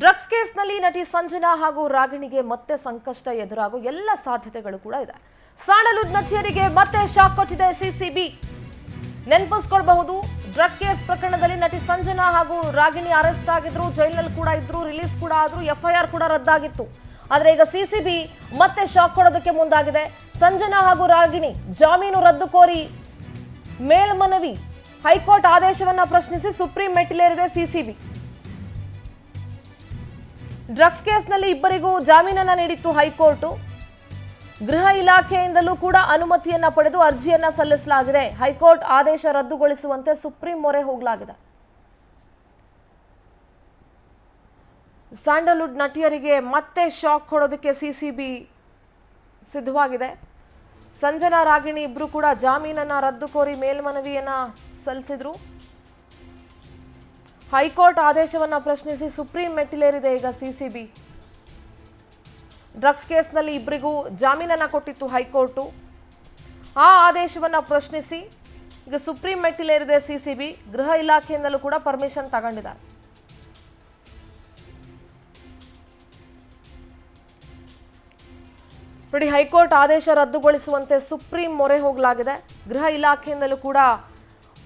Drugs ಕೇಸ್ನಲ್ಲಿ ನಟಿ ಸಂಜನಾ ಹಾಗೂ ರಾಗಿಣಿಗೆ ಮತ್ತೆ ಸಂಕಷ್ಟ ಎದುರಾಗೋ ಎಲ್ಲ ಸಾಧ್ಯತೆಗಳು ಕೂಡ ಇದೆ. ಸ್ಯಾಂಡಲ್ವುಡ್ ನಟಿಯರಿಗೆ ಮತ್ತೆ ಶಾಕ್ ಕೊಟ್ಟಿದೆ ಸಿಸಿಬಿ. ನೆನಪಿಸ್ಕೊಳ್ಬಹುದು, ಡ್ರಗ್ ಕೇಸ್ ಪ್ರಕರಣದಲ್ಲಿ ನಟಿ ಸಂಜನಾ ಹಾಗೂ ರಾಗಿಣಿ ಅರೆಸ್ಟ್ ಆಗಿದ್ರು, ಜೈಲಿನಲ್ಲಿ ಕೂಡ ಇದ್ರು, ರಿಲೀಸ್ ಕೂಡ ಆದ್ರು, ಎಫ್ಐಆರ್ ಕೂಡ ರದ್ದಾಗಿತ್ತು. ಆದ್ರೆ ಈಗ ಸಿಸಿಬಿ ಮತ್ತೆ ಶಾಕ್ ಕೊಡೋದಕ್ಕೆ ಮುಂದಾಗಿದೆ. ಸಂಜನಾ ಹಾಗೂ ರಾಗಿಣಿ ಜಾಮೀನು ರದ್ದು ಕೋರಿ ಮೇಲ್ಮನವಿ ಹೈಕೋರ್ಟ್ ಆದೇಶವನ್ನ ಪ್ರಶ್ನಿಸಿ ಸುಪ್ರೀಂ ಮೆಟ್ಟಿಲೇರಿದೆ ಸಿಸಿಬಿ. ಡ್ರಗ್ಸ್ ಕೇಸ್ನಲ್ಲಿ ಇಬ್ಬರಿಗೂ ಜಾಮೀನನ್ನ ನೀಡಿತ್ತು ಹೈಕೋರ್ಟ್. ಗೃಹ ಇಲಾಖೆಯಿಂದಲೂ ಕೂಡ ಅನುಮತಿಯನ್ನ ಪಡೆದು ಅರ್ಜಿಯನ್ನ ಸಲ್ಲಿಸಲಾಗಿದೆ. ಹೈಕೋರ್ಟ್ ಆದೇಶ ರದ್ದುಗೊಳಿಸುವಂತೆ ಸುಪ್ರೀಂ ಮೊರೆ ಹೋಗಲಾಗಿದೆ. ಸ್ಯಾಂಡಲ್ವುಡ್ ನಟಿಯರಿಗೆ ಮತ್ತೆ ಶಾಕ್ ಕೊಡೋದಕ್ಕೆ ಸಿಸಿಬಿ ಸಿದ್ಧವಾಗಿದೆ. ಸಂಜನಾ ರಾಗಿಣಿ ಇಬ್ರು ಕೂಡ ಜಾಮೀನನ್ನ ರದ್ದು ಕೋರಿ ಮೇಲ್ಮನವಿಯನ್ನ ಸಲ್ಲಿಸಿದ್ರು. ಹೈಕೋರ್ಟ್ ಆದೇಶವನ್ನ ಪ್ರಶ್ನಿಸಿ ಸುಪ್ರೀಂ ಮೆಟ್ಟಿಲೇರಿದೆ ಈಗ ಸಿಸಿಬಿ. ಡ್ರಗ್ಸ್ ಕೇಸ್ನಲ್ಲಿ ಇಬ್ಬರಿಗೂ ಜಾಮೀನನ್ನ ಕೊಟ್ಟಿತ್ತು ಹೈಕೋರ್ಟ್. ಆ ಆದೇಶವನ್ನ ಪ್ರಶ್ನಿಸಿ ಈಗ ಸುಪ್ರೀಂ ಮೆಟ್ಟಿಲೇರಿದೆ ಸಿಸಿಬಿ. ಗೃಹ ಇಲಾಖೆಯಿಂದಲೂ ಕೂಡ ಪರ್ಮಿಷನ್ ತಗೊಂಡಿದ್ದಾರೆ. ನೋಡಿ, ಹೈಕೋರ್ಟ್ ಆದೇಶ ರದ್ದುಗೊಳಿಸುವಂತೆ ಸುಪ್ರೀಂ ಮೊರೆ ಹೋಗಲಾಗಿದೆ. ಗೃಹ ಇಲಾಖೆಯಿಂದಲೂ ಕೂಡ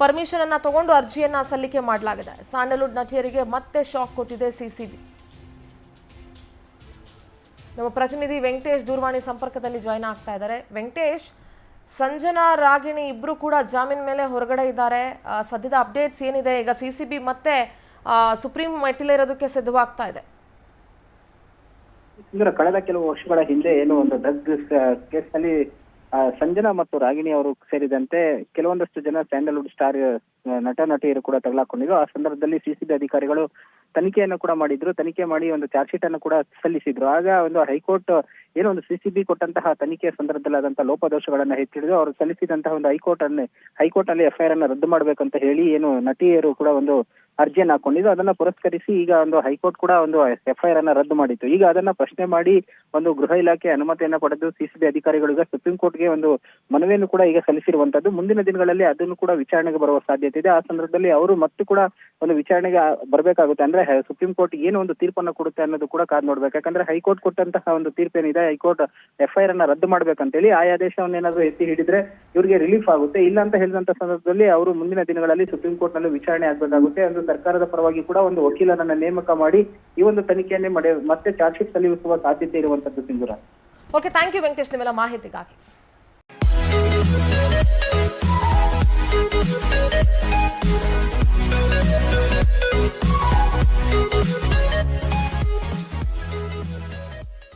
ಪರ್ಮಿಷನ್ ಅನ್ನ ತಗೊಂಡು ಅರ್ಜಿಯನ್ನ ಸಲ್ಲಿಕೆ ಮಾಡಲಾಗಿದೆ. ಸ್ಯಾಂಡಲ್ವುಡ್ ನಟಿಯರಿಗೆ ಮತ್ತೆ ಶಾಕ್ ಕೊಟ್ಟಿದೆ ಸಿಸಿಬಿ. ನಮ್ಮ ಪ್ರತಿನಿಧಿ ವೆಂಕಟೇಶ್ ದೂರವಾಣಿ ಸಂಪರ್ಕದಲ್ಲಿ ಜಾಯ್ನ್ ಆಗ್ತಾ ಇದ್ದಾರೆ. ವೆಂಕಟೇಶ್, ಸಂಜನಾ ರಾಗಿಣಿ ಇಬ್ರು ಕೂಡ ಜಾಮೀನ್ ಮೇಲೆ ಹೊರಗಡೆ ಇದ್ದಾರೆ. ಸದ್ಯದ ಅಪ್ಡೇಟ್ಸ್ ಏನಿದೆ? ಈಗ ಸಿಸಿಬಿ ಮತ್ತೆ ಸುಪ್ರೀಂ ಮೆಟ್ಟಿಲೇರೋದಕ್ಕೆ ಸಿದ್ಧವಾಗ್ತಾ ಇದೆ. ಕಳೆದ ಕೆಲವು ವರ್ಷಗಳ ಹಿಂದೆ ಏನು ಒಂದು ಡ್ರಗ್ ಕೇಸ್ನಲ್ಲಿ ಸಂಜನಾ ಮತ್ತು ರಾಗಿಣಿ ಅವರು ಸೇರಿದಂತೆ ಕೆಲವೊಂದಷ್ಟು ಜನ ಸ್ಯಾಂಡಲ್ವುಡ್ ಸ್ಟಾರ್ ನಟ ನಟಿಯರು ಕೂಡ ತಗಲಾಕೊಂಡಿದ್ರು. ಆ ಸಂದರ್ಭದಲ್ಲಿ ಸಿಸಿಬಿ ಅಧಿಕಾರಿಗಳು ತನಿಖೆಯನ್ನು ಕೂಡ ಮಾಡಿದ್ರು. ತನಿಖೆ ಮಾಡಿ ಒಂದು ಚಾರ್ಜ್ ಶೀಟ್ ಅನ್ನು ಕೂಡ ಸಲ್ಲಿಸಿದ್ರು. ಆಗ ಒಂದು ಹೈಕೋರ್ಟ್ ಏನೋ ಒಂದು ಸಿಸಿಬಿ ಕೊಟ್ಟಂತಹ ತನಿಖೆಯ ಸಂದರ್ಭದಲ್ಲಿ ಆದಂತಹ ಲೋಪದೋಷಗಳನ್ನ ಎತ್ತಿಡಿದು ಅವರು ಸಲ್ಲಿಸಿದಂತಹ ಒಂದು ಹೈಕೋರ್ಟ್ ಅಲ್ಲಿ ಎಫ್ಐಆರ್ ಅನ್ನ ರದ್ದು ಮಾಡ್ಬೇಕಂತ ಹೇಳಿ ಏನು ನಟಿಯರು ಕೂಡ ಒಂದು ಅರ್ಜಿಯನ್ನು ಹಾಕೊಂಡಿದ್ದು. ಅದನ್ನ ಪುರಸ್ಕರಿಸಿ ಈಗ ಒಂದು ಹೈಕೋರ್ಟ್ ಕೂಡ ಒಂದು ಎಫ್ಐಆರ್ ಅನ್ನ ರದ್ದು ಮಾಡಿತ್ತು. ಈಗ ಅದನ್ನ ಪ್ರಶ್ನೆ ಮಾಡಿ ಒಂದು ಗೃಹ ಇಲಾಖೆ ಅನುಮತಿಯನ್ನ ಪಡೆದು ಸಿಸಿಬಿ ಅಧಿಕಾರಿಗಳು ಈಗ ಸುಪ್ರೀಂ ಕೋರ್ಟ್ಗೆ ಒಂದು ಮನವಿಯನ್ನು ಕೂಡ ಈಗ ಸಲ್ಲಿಸಿರುವಂತದ್ದು. ಮುಂದಿನ ದಿನಗಳಲ್ಲಿ ಅದನ್ನು ಕೂಡ ವಿಚಾರಣೆಗೆ ಬರುವ ಸಾಧ್ಯತೆ ಇದೆ. ಆ ಸಂದರ್ಭದಲ್ಲಿ ಅವರು ಮತ್ತೆ ಕೂಡ ಒಂದು ವಿಚಾರಣೆಗೆ ಬರಬೇಕಾಗುತ್ತೆ. ಅಂದ್ರೆ ಸುಪ್ರೀಂ ಕೋರ್ಟ್ ಏನು ಒಂದು ತೀರ್ಪನ್ನು ಕೊಡುತ್ತೆ ಅನ್ನೋದು ಕೂಡ ಕಾದ್ ನೋಡ್ಬೇಕು. ಯಾಕಂದ್ರೆ ಹೈಕೋರ್ಟ್ ಕೊಟ್ಟಂತಹ ಒಂದು ತೀರ್ಪೇನಿದೆ, ಹೈಕೋರ್ಟ್ ಎಫ್ಐಆರ್ ಅನ್ನ ರದ್ದು ಮಾಡ್ಬೇಕಂತೇಳಿ ಆ ಆದೇಶವನ್ನೇನಾದ್ರೂ ಎತ್ತಿ ಹಿಡಿದ್ರೆ ಇವರಿಗೆ ರಿಲೀಫ್ ಆಗುತ್ತೆ. ಇಲ್ಲ ಅಂತ ಹೇಳಿದಂತ ಸಂದರ್ಭದಲ್ಲಿ ಅವರು ಮುಂದಿನ ದಿನಗಳಲ್ಲಿ ಸುಪ್ರೀಂ ಕೋರ್ಟ್ ನಲ್ಲಿ ವಿಚಾರಣೆ ಆಗ್ಬೇಕಾಗುತ್ತೆ. ಒಂದು ಸರ್ಕಾರದ ಪರವಾಗಿ ಕೂಡ ಒಂದು ವಕೀಲರನ್ನ ನೇಮಕ ಮಾಡಿ ಈ ಒಂದು ತನಿಖೆಯನ್ನೇ ಮತ್ತೆ ಚಾರ್ಜ್ ಶೀಟ್ ಸಲ್ಲಿಸುವ ಸಾಧ್ಯತೆ ಇರುವಂತದ್ದು. ಸಿಂಧೂರ. ಓಕೆ, ಥ್ಯಾಂಕ್ ಯು ವೆಂಕಟೇಶ್ ನಿಮ್ಮೆಲ್ಲ ಮಾಹಿತಿಗಾಗಿ.